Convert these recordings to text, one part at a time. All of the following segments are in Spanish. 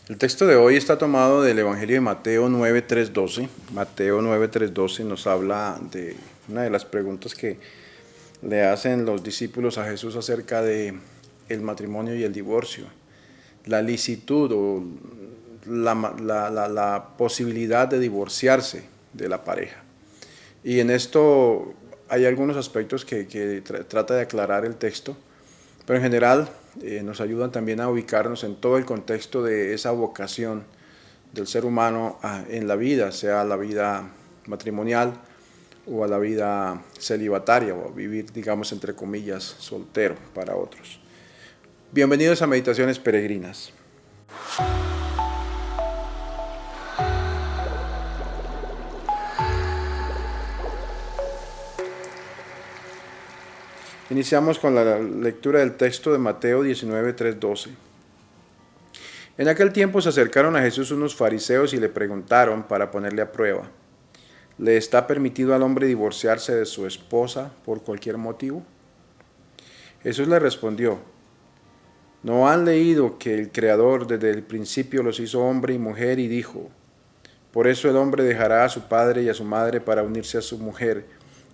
El texto de hoy está tomado del Evangelio de Mateo 9:3-12. Mateo 9:3-12 nos habla de una de las preguntas que le hacen los discípulos a Jesús acerca de el matrimonio y el divorcio, la licitud o la posibilidad de divorciarse de la pareja. Y en esto hay algunos aspectos que trata de aclarar el texto, pero en general nos ayudan también a ubicarnos en todo el contexto de esa vocación del ser humano en la vida, sea la vida matrimonial o a la vida celibataria o a vivir, digamos, entre comillas, soltero para otros. Bienvenidos a Meditaciones Peregrinas. Iniciamos con la lectura del texto de Mateo 19:3-12. En aquel tiempo se acercaron a Jesús unos fariseos y le preguntaron para ponerle a prueba: ¿le está permitido al hombre divorciarse de su esposa por cualquier motivo? Jesús le respondió: ¿no han leído que el Creador desde el principio los hizo hombre y mujer y dijo: por eso el hombre dejará a su padre y a su madre para unirse a su mujer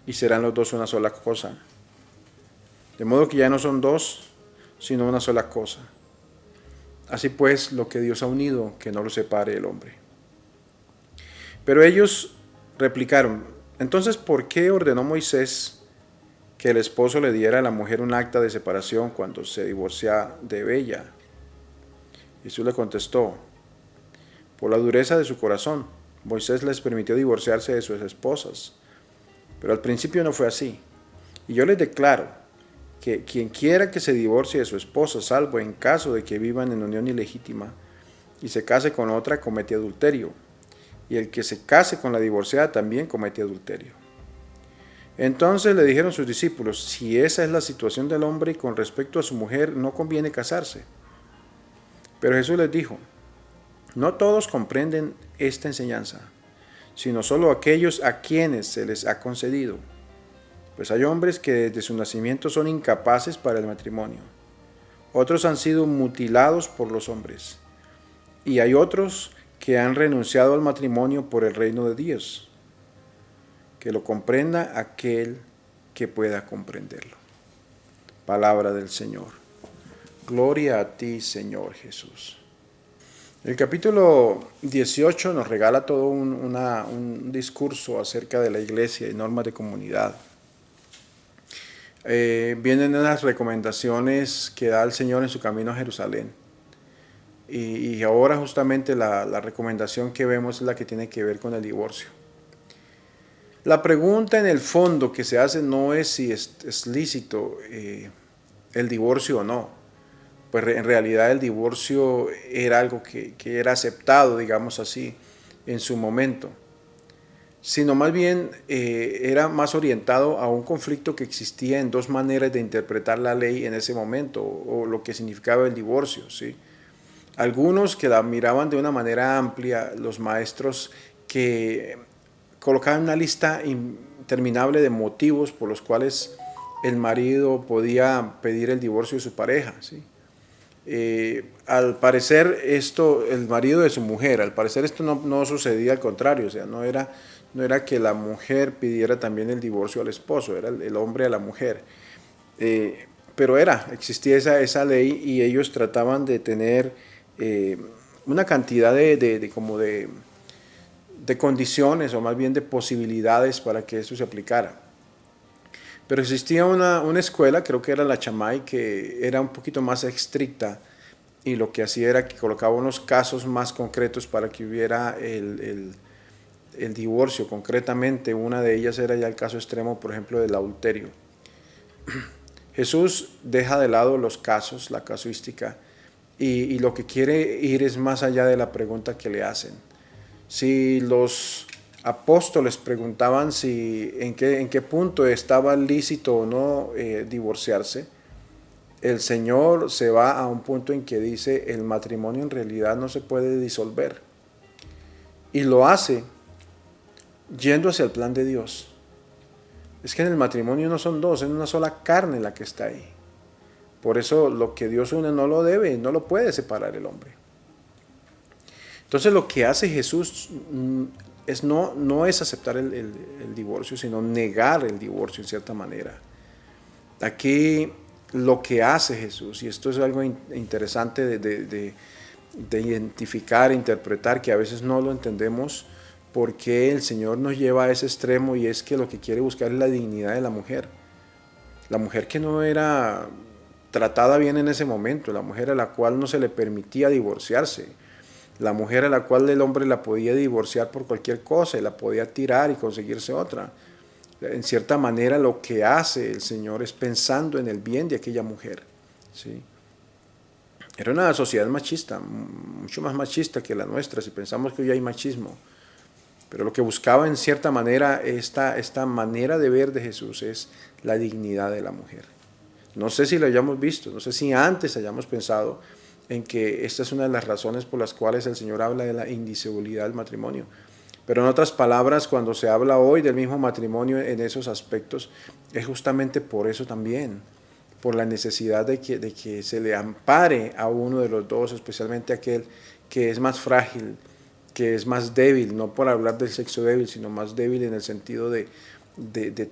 y serán los dos una sola cosa? De modo que ya no son dos, sino una sola cosa. Así pues, lo que Dios ha unido, que no lo separe el hombre. Pero ellos replicaron: entonces, ¿por qué ordenó Moisés que el esposo le diera a la mujer un acta de separación cuando se divorcia de ella? Jesús le contestó: por la dureza de su corazón, Moisés les permitió divorciarse de sus esposas, pero al principio no fue así. Y yo les declaro que quien quiera que se divorcie de su esposa, salvo en caso de que vivan en unión ilegítima, y se case con otra, comete adulterio, y el que se case con la divorciada también comete adulterio. Entonces le dijeron sus discípulos: si esa es la situación del hombre con respecto a su mujer, no conviene casarse. Pero Jesús les dijo: no todos comprenden esta enseñanza, sino solo aquellos a quienes se les ha concedido. Pues hay hombres que desde su nacimiento son incapaces para el matrimonio. Otros han sido mutilados por los hombres. Y hay otros que han renunciado al matrimonio por el reino de Dios. Que lo comprenda aquel que pueda comprenderlo. Palabra del Señor. Gloria a ti, Señor Jesús. El capítulo 18 nos regala todo un discurso acerca de la iglesia y normas de comunidad. Vienen las recomendaciones que da el Señor en su camino a Jerusalén. Y ahora justamente la recomendación que vemos es la que tiene que ver con el divorcio. La pregunta en el fondo que se hace no es si es lícito el divorcio o no. Pues en realidad el divorcio era algo que era aceptado, digamos así, en su momento, sino más bien era más orientado a un conflicto que existía en dos maneras de interpretar la ley en ese momento, o lo que significaba el divorcio, ¿sí? Algunos que la miraban de una manera amplia, los maestros que colocaban una lista interminable de motivos por los cuales el marido podía pedir el divorcio de su pareja, ¿sí? Al parecer esto, el marido de su mujer, al parecer esto no sucedía, al contrario, o sea, no era que la mujer pidiera también el divorcio al esposo, era el hombre a la mujer. Pero existía esa ley y ellos trataban de tener una cantidad de condiciones o más bien de posibilidades para que eso se aplicara. Pero existía una escuela, creo que era la Shammai, que era un poquito más estricta y lo que hacía era que colocaba unos casos más concretos para que hubiera el divorcio. Concretamente, una de ellas era ya el caso extremo, por ejemplo, del adulterio. Jesús deja de lado los casos, la casuística, y lo que quiere ir es más allá de la pregunta que le hacen. Si los apóstoles preguntaban en qué punto estaba lícito o no divorciarse, el Señor se va a un punto en que dice: el matrimonio en realidad no se puede disolver. Y lo hace yendo hacia el plan de Dios. Es que en el matrimonio no son dos, es una sola carne la que está ahí. Por eso lo que Dios une no lo puede separar el hombre. Entonces lo que hace Jesús no es aceptar el divorcio, sino negar el divorcio en cierta manera. Aquí lo que hace Jesús, y esto es algo interesante de identificar, interpretar, que a veces no lo entendemos, porque el Señor nos lleva a ese extremo, y es que lo que quiere buscar es la dignidad de la mujer. La mujer que no era tratada bien en ese momento, la mujer a la cual no se le permitía divorciarse, la mujer a la cual el hombre la podía divorciar por cualquier cosa y la podía tirar y conseguirse otra. En cierta manera lo que hace el Señor es pensando en el bien de aquella mujer, ¿sí? Era una sociedad machista, mucho más machista que la nuestra, si pensamos que hoy hay machismo. Pero lo que buscaba en cierta manera esta manera de ver de Jesús es la dignidad de la mujer. No sé si lo hayamos visto, no sé si antes hayamos pensado en que esta es una de las razones por las cuales el Señor habla de la indisolubilidad del matrimonio. Pero en otras palabras, cuando se habla hoy del mismo matrimonio en esos aspectos, es justamente por eso también, por la necesidad de que se le ampare a uno de los dos, especialmente aquel que es más frágil, que es más débil, no por hablar del sexo débil, sino más débil en el sentido de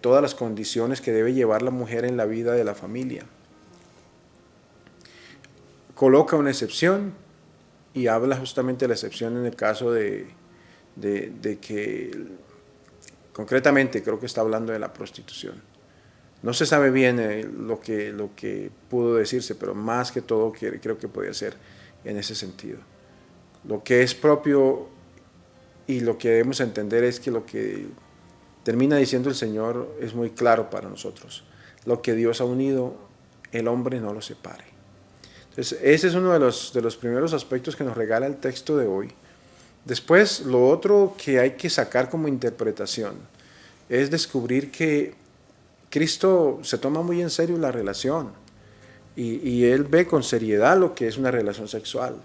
todas las condiciones que debe llevar la mujer en la vida de la familia. Coloca una excepción y habla justamente de la excepción en el caso de que, concretamente creo que está hablando de la prostitución. No se sabe bien lo que pudo decirse, pero más que todo creo que podía ser en ese sentido. Lo que es propio y lo que debemos entender es que lo que termina diciendo el Señor es muy claro para nosotros. Lo que Dios ha unido, el hombre no lo separe. Entonces, ese es uno de los primeros aspectos que nos regala el texto de hoy. Después, lo otro que hay que sacar como interpretación es descubrir que Cristo se toma muy en serio la relación y Él ve con seriedad lo que es una relación sexual,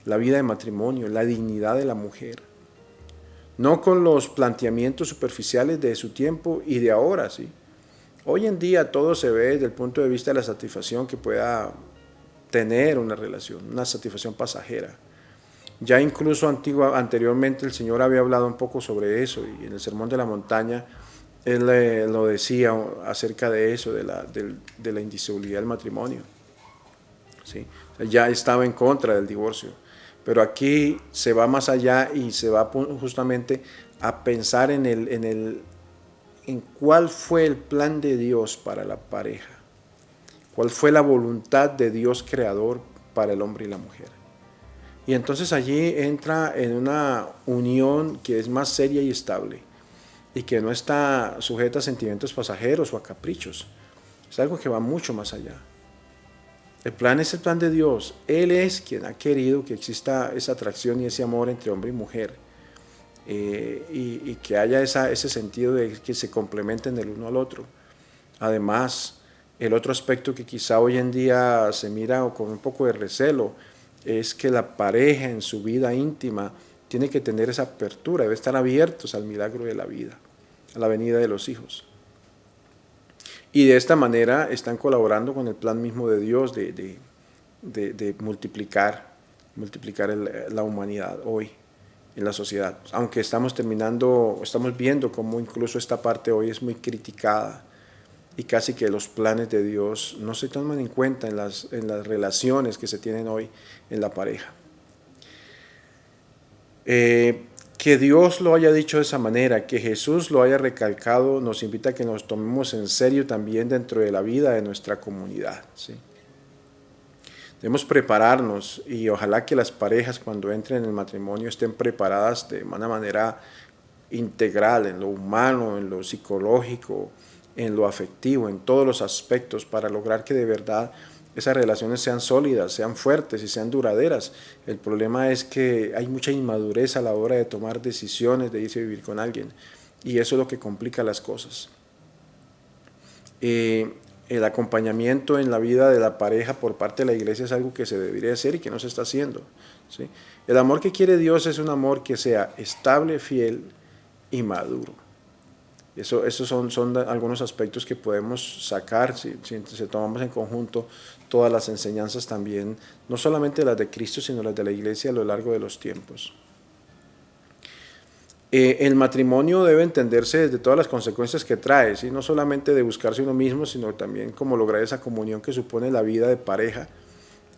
la vida de matrimonio, la dignidad de la mujer. No con los planteamientos superficiales de su tiempo y de ahora, ¿sí? Hoy en día todo se ve desde el punto de vista de la satisfacción que pueda tener una relación, una satisfacción pasajera. Ya incluso anteriormente el Señor había hablado un poco sobre eso, y en el Sermón de la Montaña Él lo decía acerca de eso, de la indisolubilidad del matrimonio. ¿Sí? Ya estaba en contra del divorcio, pero aquí se va más allá y se va justamente a pensar en cuál fue el plan de Dios para la pareja, cuál fue la voluntad de Dios creador para el hombre y la mujer. Y entonces allí entra en una unión que es más seria y estable y que no está sujeta a sentimientos pasajeros o a caprichos. Es algo que va mucho más allá. El plan es el plan de Dios. Él es quien ha querido que exista esa atracción y ese amor entre hombre y mujer, y que haya ese sentido de que se complementen el uno al otro. Además, el otro aspecto que quizá hoy en día se mira con un poco de recelo es que la pareja en su vida íntima tiene que tener esa apertura, debe estar abiertos al milagro de la vida, a la venida de los hijos. Y de esta manera están colaborando con el plan mismo de Dios de multiplicar la humanidad hoy en la sociedad. Aunque estamos viendo cómo incluso esta parte hoy es muy criticada y casi que los planes de Dios no se toman en cuenta en las relaciones que se tienen hoy en la pareja. Que Dios lo haya dicho de esa manera, que Jesús lo haya recalcado, nos invita a que nos tomemos en serio también dentro de la vida de nuestra comunidad, ¿sí? Debemos prepararnos y ojalá que las parejas cuando entren en el matrimonio estén preparadas de una manera integral en lo humano, en lo psicológico, en lo afectivo, en todos los aspectos para lograr que de verdad esas relaciones sean sólidas, sean fuertes y sean duraderas. El problema es que hay mucha inmadurez a la hora de tomar decisiones, de irse a vivir con alguien, y eso es lo que complica las cosas. El acompañamiento en la vida de la pareja por parte de la iglesia es algo que se debería hacer y que no se está haciendo, ¿sí? El amor que quiere Dios es un amor que sea estable, fiel y maduro. Esos son algunos aspectos que podemos sacar si tomamos en conjunto todas las enseñanzas también, no solamente las de Cristo, sino las de la Iglesia a lo largo de los tiempos. El matrimonio debe entenderse desde todas las consecuencias que trae, ¿sí? No solamente de buscarse uno mismo, sino también cómo lograr esa comunión que supone la vida de pareja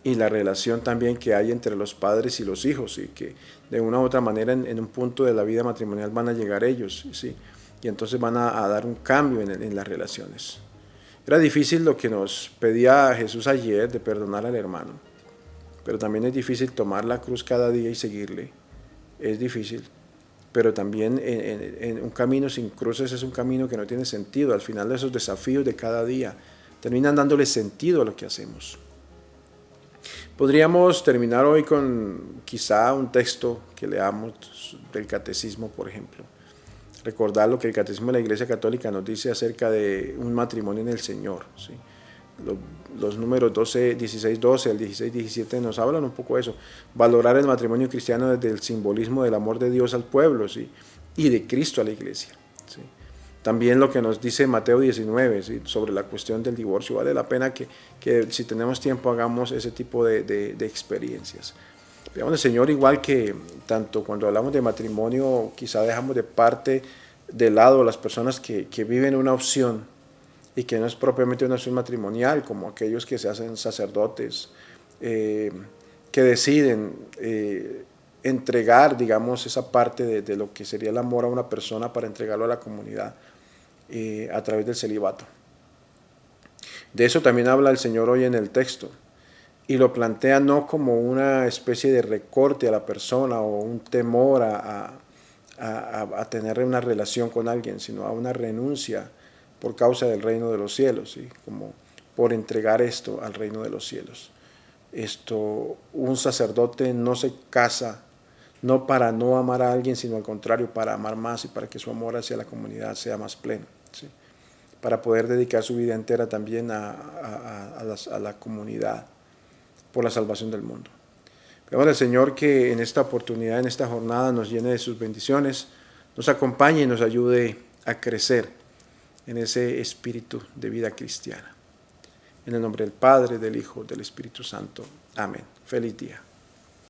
y la relación también que hay entre los padres y los hijos, y que de una u otra manera en un punto de la vida matrimonial van a llegar ellos, ¿sí? Y entonces van a dar un cambio en las relaciones. Era difícil lo que nos pedía Jesús ayer de perdonar al hermano, pero también es difícil tomar la cruz cada día y seguirle. Es difícil, pero también en un camino sin cruces es un camino que no tiene sentido. Al final de esos desafíos de cada día terminan dándole sentido a lo que hacemos. Podríamos terminar hoy con quizá un texto que leamos del Catecismo, por ejemplo. Recordar lo que el Catecismo de la Iglesia Católica nos dice acerca de un matrimonio en el Señor, ¿sí? Los números 16, 12 al 16, 17 nos hablan un poco de eso. Valorar el matrimonio cristiano desde el simbolismo del amor de Dios al pueblo, ¿sí? Y de Cristo a la Iglesia, ¿sí? También lo que nos dice Mateo 19, ¿sí? Sobre la cuestión del divorcio. Vale la pena que si tenemos tiempo hagamos ese tipo de experiencias. Digamos, el Señor, igual que tanto cuando hablamos de matrimonio, quizá dejamos de lado las personas que viven una opción y que no es propiamente una opción matrimonial, como aquellos que se hacen sacerdotes, que deciden entregar, digamos, esa parte de lo que sería el amor a una persona para entregarlo a la comunidad a través del celibato. De eso también habla el Señor hoy en el texto. Y lo plantea no como una especie de recorte a la persona o un temor a tener una relación con alguien, sino a una renuncia por causa del reino de los cielos, ¿sí? Como por entregar esto al reino de los cielos. Un sacerdote no se casa no para no amar a alguien, sino al contrario, para amar más y para que su amor hacia la comunidad sea más pleno, ¿sí? Para poder dedicar su vida entera también a la comunidad, por la salvación del mundo. Pedimos al Señor que en esta oportunidad, en esta jornada, nos llene de sus bendiciones, nos acompañe y nos ayude a crecer en ese espíritu de vida cristiana. En el nombre del Padre, del Hijo, del Espíritu Santo. Amén. Feliz día.